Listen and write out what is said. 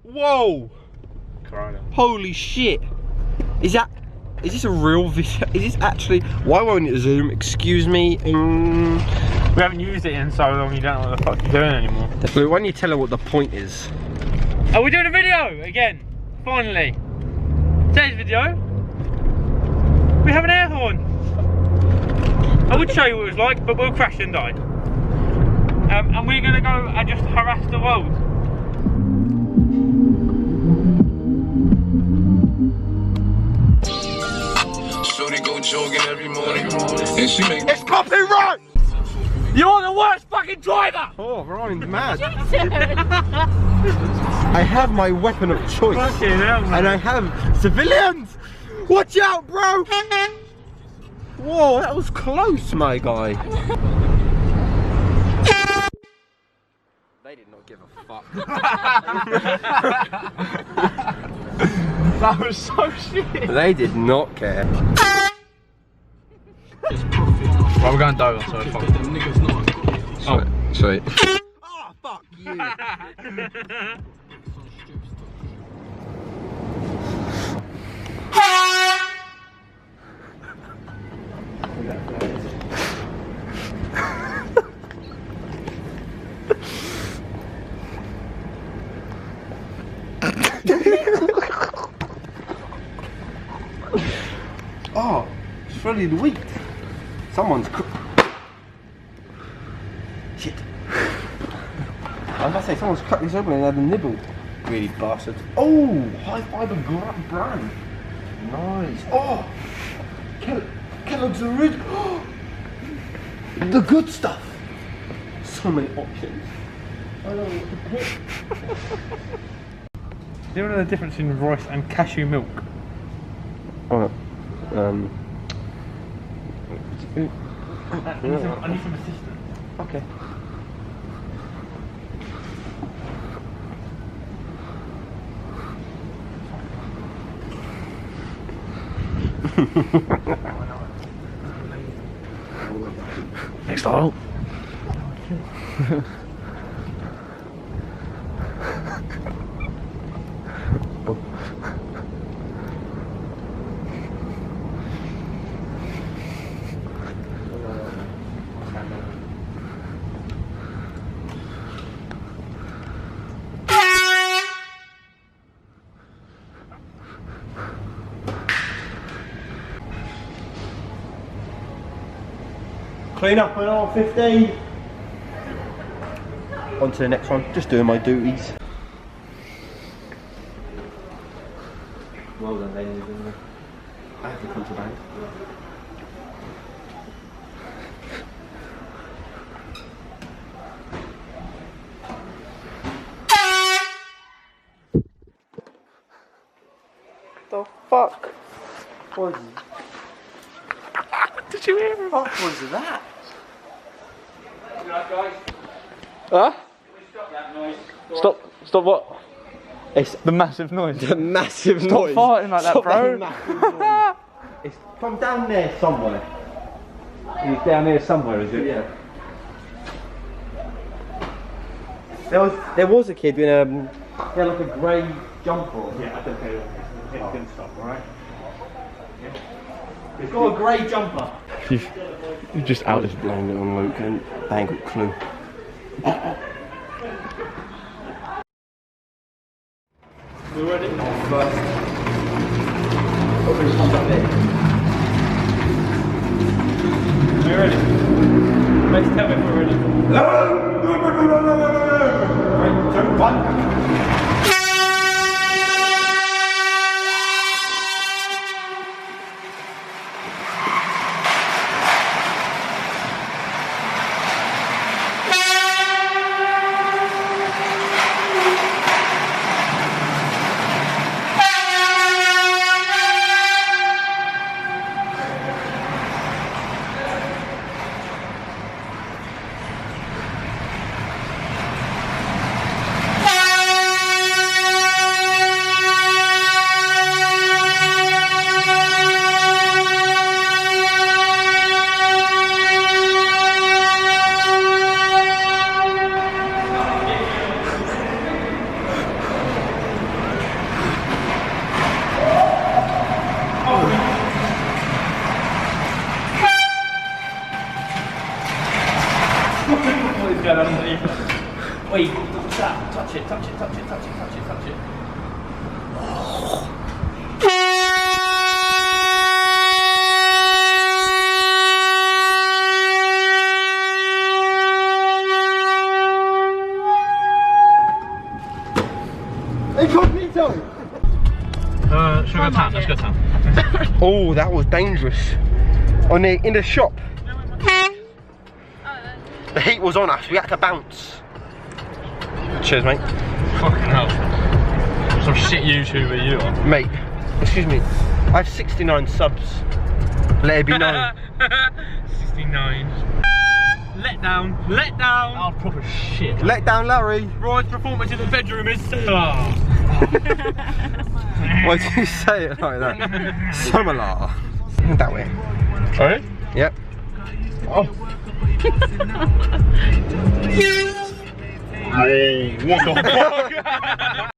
Whoa! Corona. Holy shit! Is this a real video? Is this actually? Why won't it zoom? Excuse me. We haven't used it in so long. You don't know what the fuck you're doing anymore. Look, why don't you tell her what the point is? Are we doing a video again? Finally. Today's video. We have an air horn. I would show you what it was like, but we'll crash and die. And we're gonna go and just harass the world. Shorty go jogging every morning, and she make It's copyright! You're the worst fucking driver! Oh, Ryan's mad. I have my weapon of choice. Fucking hell, man. And I have civilians! Watch out, bro! Whoa, that was close, my guy. They did not give a fuck. That was so shit. They did not care. Right, we're going Dover, so fuck. Oh, sweet. Oh, fuck you. Oh, it's fully leaked. Someone's shit. I was about to say, someone's cut this open and had a nibble. Really bastard. Oh, high fiber brand. Nice. Oh, Kellogg's original. The good stuff. So many options. I don't know what to pick. Do you know the difference in rice and cashew milk? Oh, I need some assistance. okay. Next time. Clean up an R15. On to the next one. Just doing my duties. Well done, ladies and gentlemen. I have the contraband. The fuck was Did you hear him? what was that? Guys, Huh? stop that noise. Stop what? It's The massive noise. the massive Stop noise. farting like that, Stop bro. massive noise. It's from down there somewhere. He's down here somewhere, is it? Yeah. There was a kid with he had like a grey jumper on. Yeah, I don't care. It can stop, alright? He's got a grey jumper. You just out this. Blame it on Luke and they ain't got a clue. We ready? First. Open comes up there. We ready? Let's tell me if we're ready. 3, 2, 1. Sorry. Should we go town? Let's go town. Oh, that was dangerous. In the shop. The heat was on us, we had to bounce. Cheers, mate. Fucking hell. Some shit YouTuber you are. Mate, excuse me. I have 69 subs. Let it be known. 69. Let down. Let down. Oh, proper shit. Let down Larry. Roy's performance in the bedroom is similar. Why did you say it like that? Similar. That way. Alright? Yep. Oh. What the fuck?